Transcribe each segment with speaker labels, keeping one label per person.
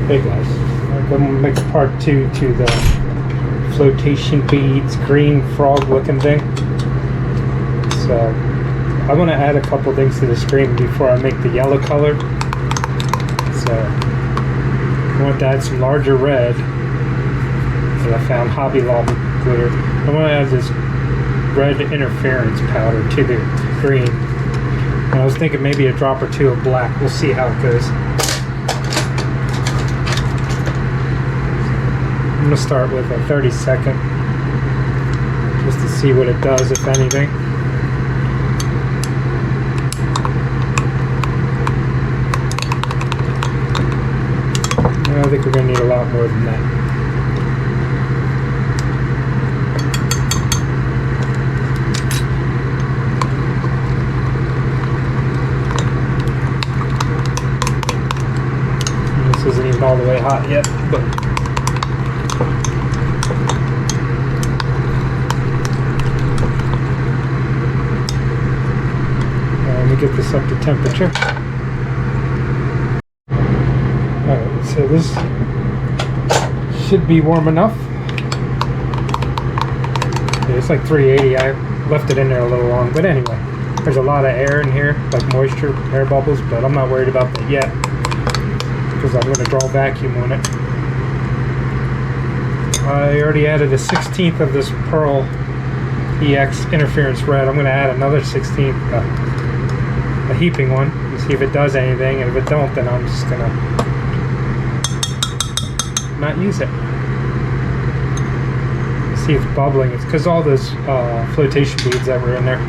Speaker 1: Hey guys, I'm going to make a part 2 to the flotation beads green frog looking thing. So I want to add a couple things to the screen before I make the yellow color. So I want to add some larger red that I found Hobby Lobby glitter. I want to add this red interference powder to the green. And I was thinking maybe a drop or two of black. We'll see how it goes. I'm going to start with a 30-second just to see what it does, if anything. I think we're going to need a lot more than that. This isn't even all the way hot yet, but let me get this up to temperature. Alright, so this should be warm enough. Yeah, it's like 380. I left it in there a little long, but anyway, there's a lot of air in here, like moisture, air bubbles, but I'm not worried about that yet because I'm going to draw vacuum on it. I already added a 1/16 of this Pearl EX interference red. I'm going to add another 1/16, a heaping one, and see if it does anything, and if it don't, then I'm just going to not use it. See if it's bubbling. It's because all those flotation beads that were in there.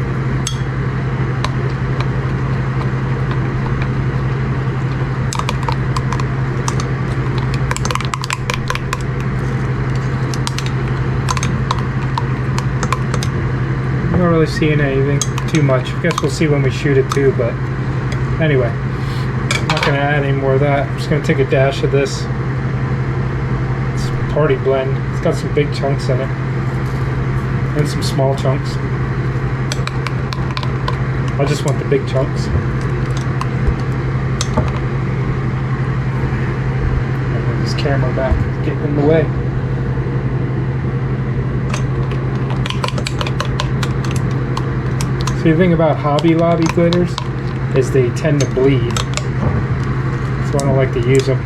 Speaker 1: I'm not really seeing anything too much. I guess we'll see when we shoot it too, but anyway, I'm not going to add any more of that. I'm just going to take a dash of this. Party blend. It's got some big chunks in it and some small chunks. I just want the big chunks. And move this camera back, it's getting in the way. See, the thing about Hobby Lobby glitters is they tend to bleed, so I don't like to use them.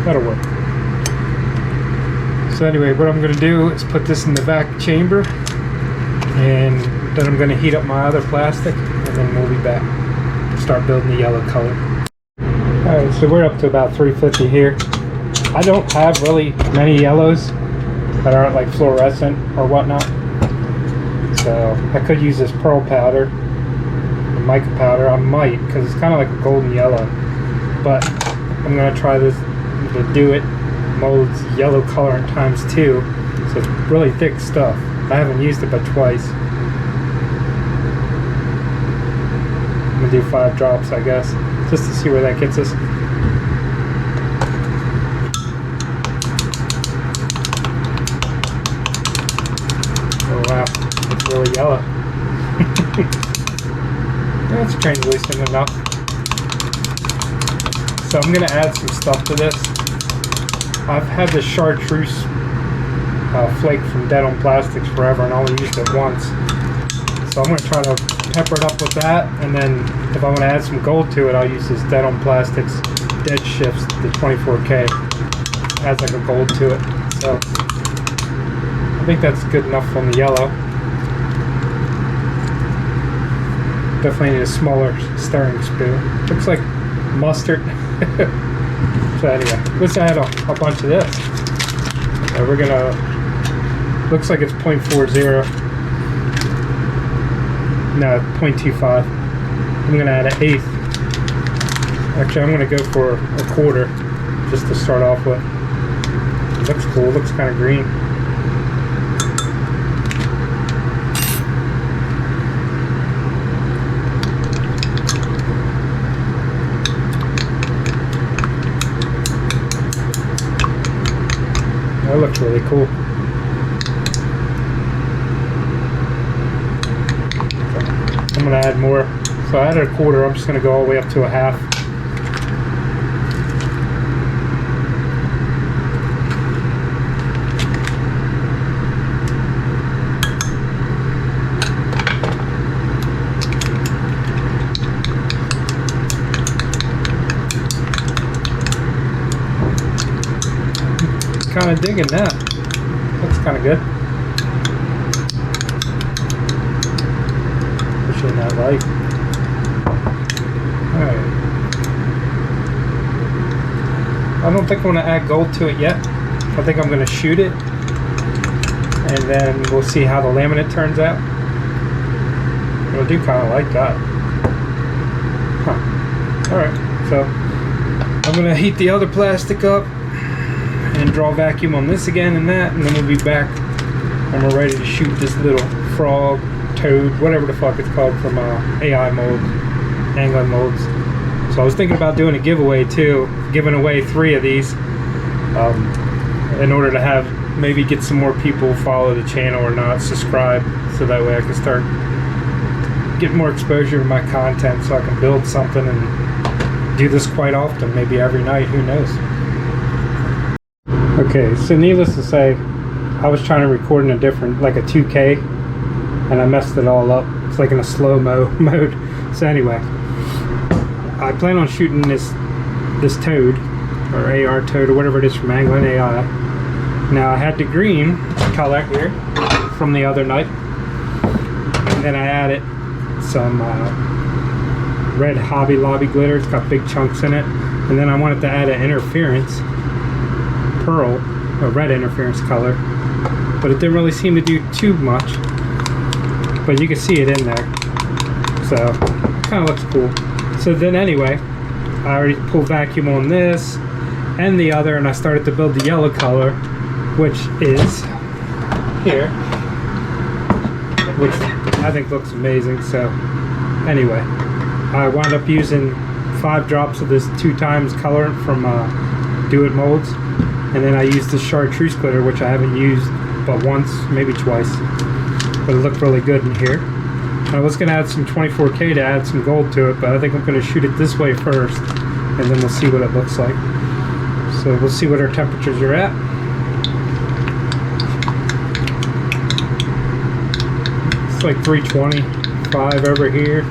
Speaker 1: That'll work. So anyway, what I'm going to do is put this in the vac chamber, and then I'm going to heat up my other plastic, and then we'll be back. Start building the yellow color. Alright, so we're up to about 350 here. I don't have really many yellows that aren't like fluorescent or whatnot. So I could use this pearl powder, the mica powder. I might, because it's kind of like a golden yellow. But I'm going to try this to do it molds yellow colorant times 2, so it's really thick stuff. I haven't used it but twice. I'm gonna do 5 drops, I guess, just to see where that gets us. Oh wow, it's really yellow. That's translucent enough. So I'm going to add some stuff to this. I've had this chartreuse flake from Dead on Plastics forever and only used it once. So I'm going to try to pepper it up with that, and then if I want to add some gold to it, I'll use this Dead on Plastics Dead Shifts, the 24K. It adds like a gold to it. So I think that's good enough on the yellow. Definitely need a smaller stirring spoon. Looks like mustard. So anyway, let's add a bunch of this. We're gonna, looks like it's 0.40. No, 0.25. I'm gonna add an 1/8. Actually, I'm going to go for a quarter just to start off with. Looks cool, looks kind of green. That looks really cool. I'm going to add more. So I added a quarter, I'm just going to go all the way up to a half. Kind of digging that. Looks kind of good. Pushing that light. Alright. I don't think I want to add gold to it yet. I think I'm going to shoot it. And then we'll see how the laminate turns out. I do kind of like that. Huh. Alright, so I'm going to heat the other plastic up and draw vacuum on this again and that, and then we'll be back and we're ready to shoot this little frog, toad, whatever the fuck it's called from AI molds, angling molds. So I was thinking about doing a giveaway too, giving away 3 of these in order to have maybe get some more people follow the channel or not subscribe, so that way I can start getting more exposure to my content so I can build something and do this quite often, maybe every night, who knows. Okay, so needless to say, I was trying to record in a different, like a 2K, and I messed it all up. It's like in a slow-mo mode. So anyway, I plan on shooting this toad, or AR toad, or whatever it is from Angling AI. Now I had the green color here from the other night, and then I added some red Hobby Lobby glitter. It's got big chunks in it, and then I wanted to add an interference pearl, a red interference color, but it didn't really seem to do too much, but you can see it in there, so it kind of looks cool. So then anyway, I already pulled vacuum on this and the other, and I started to build the yellow color, which is here, which I think looks amazing. So anyway, I wound up using 5 drops of this 2 times colorant from Do It Molds. And then I used this chartreuse glitter, which I haven't used but once, maybe twice. But it looked really good in here. I was going to add some 24K to add some gold to it, but I think I'm going to shoot it this way first, and then we'll see what it looks like. So we'll see what our temperatures are at. It's like 325 over here.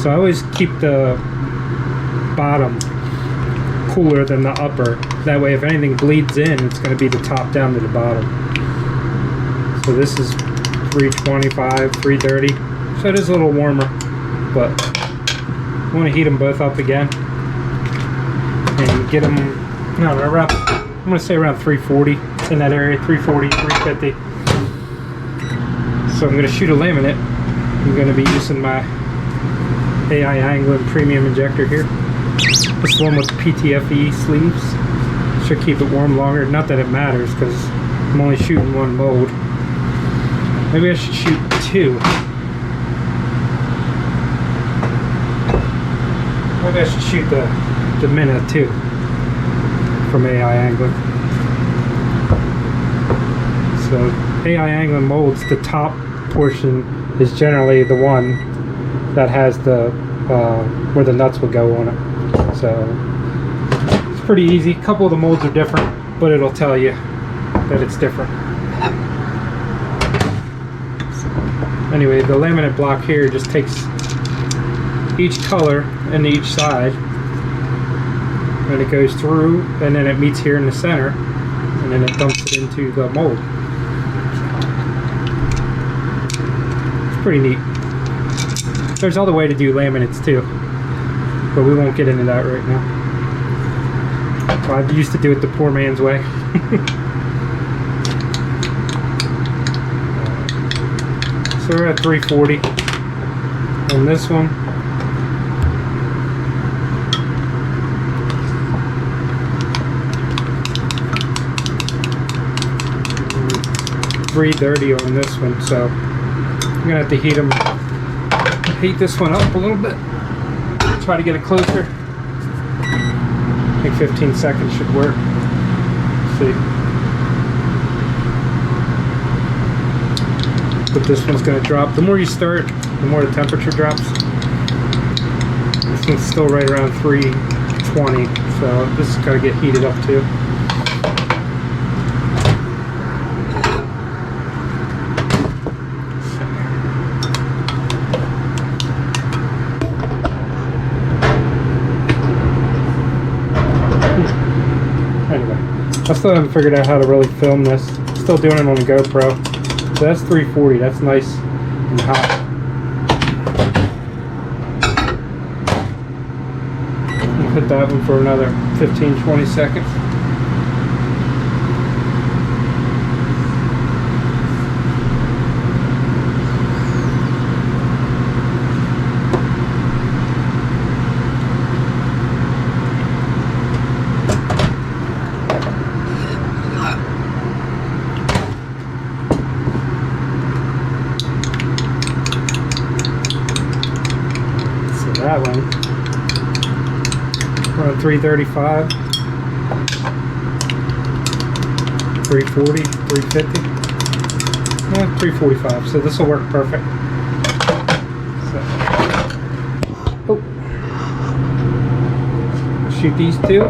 Speaker 1: So I always keep the bottom cooler than the upper. That way if anything bleeds in, it's going to be the top down to the bottom. So this is 325, 330. So it is a little warmer, but I want to heat them both up again and get them, no, around, I'm going to say around 340, in that area, 340, 350. So I'm going to shoot a laminate. I'm going to be using my AI Angling Premium Injector here. This one with PTFE sleeves. Should keep it warm longer. Not that it matters, because I'm only shooting 1 mold. Maybe I should shoot 2. Maybe I should shoot the Minna too from AI Angling. So AI Angling molds, the top portion is generally the one that has the where the nuts would go on it. So it's pretty easy. A couple of the molds are different, but it'll tell you that it's different. So anyway, the laminate block here just takes each color and each side, and it goes through, and then it meets here in the center, and then it dumps it into the mold. It's pretty neat. There's other way to do laminates too, but we won't get into that right now. I used to do it the poor man's way. So we're at 340 on this one. 330 on this one, so I'm gonna have to heat this one up a little bit. Try to get it closer. I think 15 seconds should work. Let's see. But this one's gonna drop. The more you start, the more the temperature drops. This one's still right around 320, so this is gotta get heated up too. Anyway, I still haven't figured out how to really film this. Still doing it on the GoPro. So that's 340. That's nice and hot. I'll hit that one for another 15-20 seconds. That one. We're on 335, 340, 350, 345. So this will work perfect. So, shoot these two.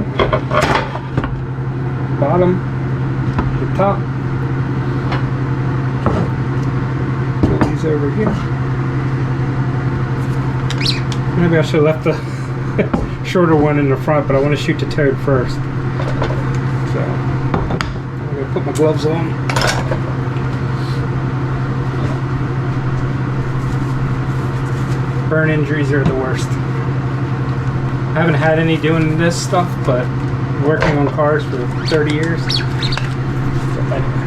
Speaker 1: Bottom, the top. Put these over here. Maybe I should have left the shorter one in the front, but I want to shoot the toad first. So I'm going to put my gloves on. Burn injuries are the worst. I haven't had any doing this stuff, but working on cars for 30 years. So anyway.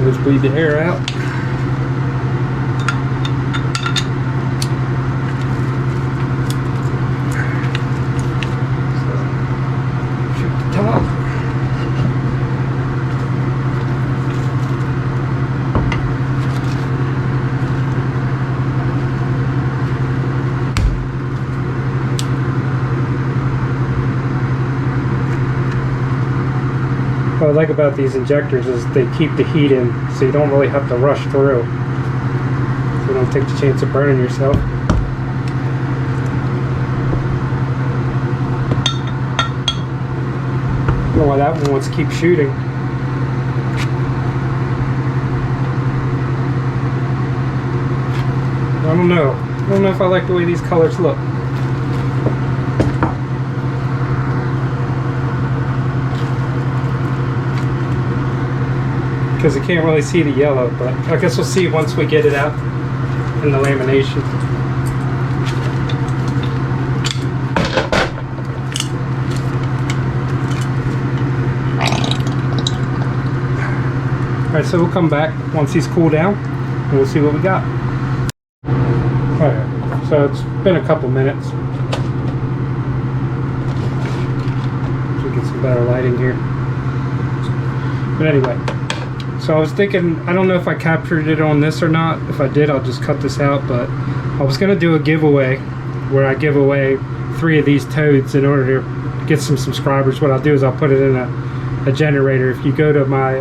Speaker 1: Let's bleed the air out. So, shoot the top. What I like about these injectors is they keep the heat in, so you don't really have to rush through. So you don't take the chance of burning yourself. I don't know why that one wants to keep shooting. I don't know. I don't know if I like the way these colors look. Because you can't really see the yellow, but I guess we'll see once we get it out in the lamination. Alright, so we'll come back once these cool down and we'll see what we got. Alright, so it's been a couple minutes. Let's get some better lighting here. But anyway. So I was thinking, I don't know if I captured it on this or not. If I did, I'll just cut this out. But I was going to do a giveaway where I give away 3 of these toads in order to get some subscribers. What I'll do is I'll put it in a generator. If you go to my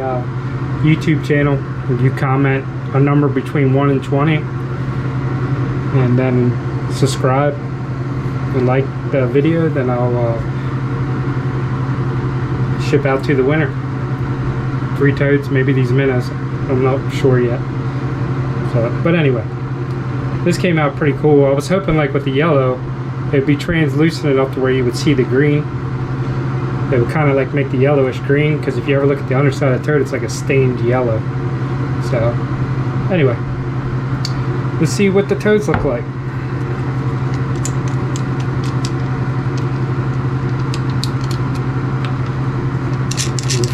Speaker 1: YouTube channel and you comment a number between 1 and 20 and then subscribe and like the video, then I'll ship out to the winner 3 toads, maybe these minnows. I'm not sure yet. So, but anyway, this came out pretty cool. I was hoping, like with the yellow, it'd be translucent enough to where you would see the green. It would kind of like make the yellowish green, because if you ever look at the underside of the toad, it's like a stained yellow. So anyway, let's see what the toads look like.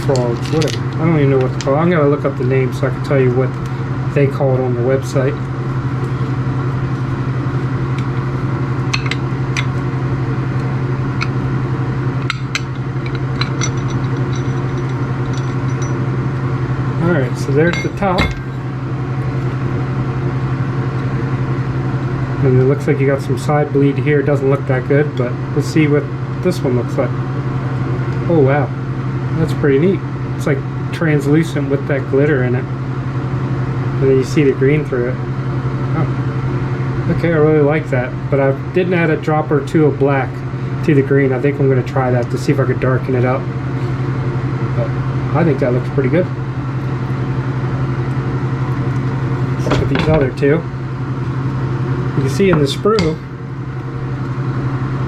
Speaker 1: frogs, whatever. I don't even know what to call it. I'm gonna look up the name so I can tell you what they call it on the website. Alright, so there's the top. And it looks like you got some side bleed here. It doesn't look that good, but let's see what this one looks like. Oh wow, that's pretty neat. It's like translucent with that glitter in it. And then you see the green through it. Oh. Okay, I really like that. But I didn't add a drop or two of black to the green. I think I'm going to try that to see if I could darken it up. But I think that looks pretty good. Let's look at these other two. You can see in the sprue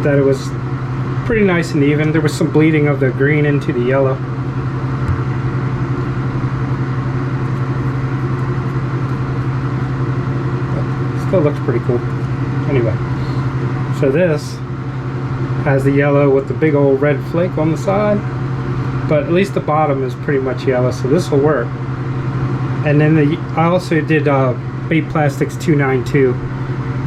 Speaker 1: that it was pretty nice and even. There was some bleeding of the green into the yellow. But still looks pretty cool. Anyway, so this has the yellow with the big old red flake on the side, but at least the bottom is pretty much yellow, so this will work. And then I also did Bait Plastics 292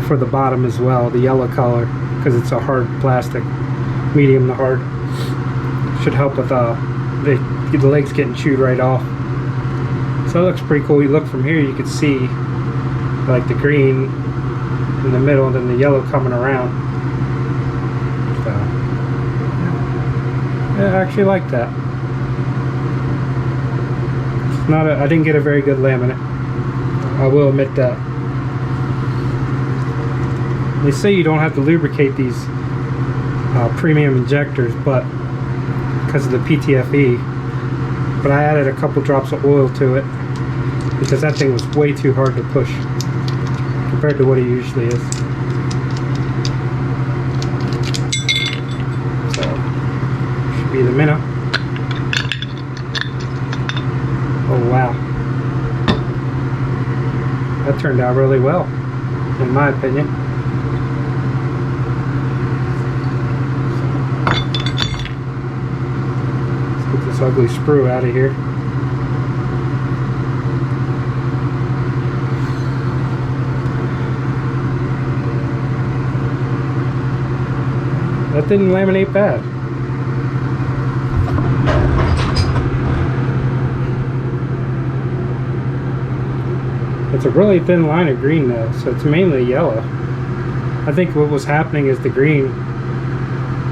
Speaker 1: for the bottom as well, the yellow color, because it's a hard plastic, medium to hard. Should help with the legs getting chewed right off. So that looks pretty cool. You look from here, you can see like the green in the middle and then the yellow coming around. So yeah, I actually like that. It's not I didn't get a very good laminate, I will admit that. They say you don't have to lubricate these premium injectors, but because of the PTFE, but I added a couple drops of oil to it because that thing was way too hard to push compared to what it usually is. So should be the minnow. Oh wow, that turned out really well in my opinion. This ugly sprue out of here. That didn't laminate bad. It's a really thin line of green though, so it's mainly yellow. I think what was happening is the green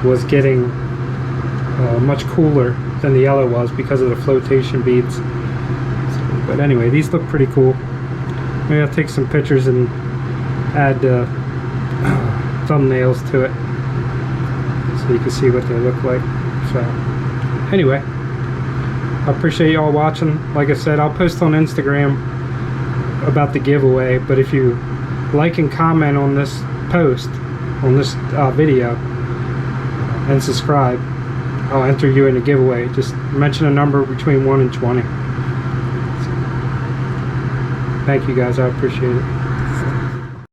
Speaker 1: was getting much cooler than the yellow was because of the flotation beads. So, but anyway, these look pretty cool. Maybe I'll take some pictures and add thumbnails to it so you can see what they look like. So anyway, I appreciate y'all watching. Like I said, I'll post on Instagram about the giveaway, but if you like and comment on this post, on this video, and subscribe, I'll enter you in a giveaway. Just mention a number between 1 and 20. Thank you guys, I appreciate it.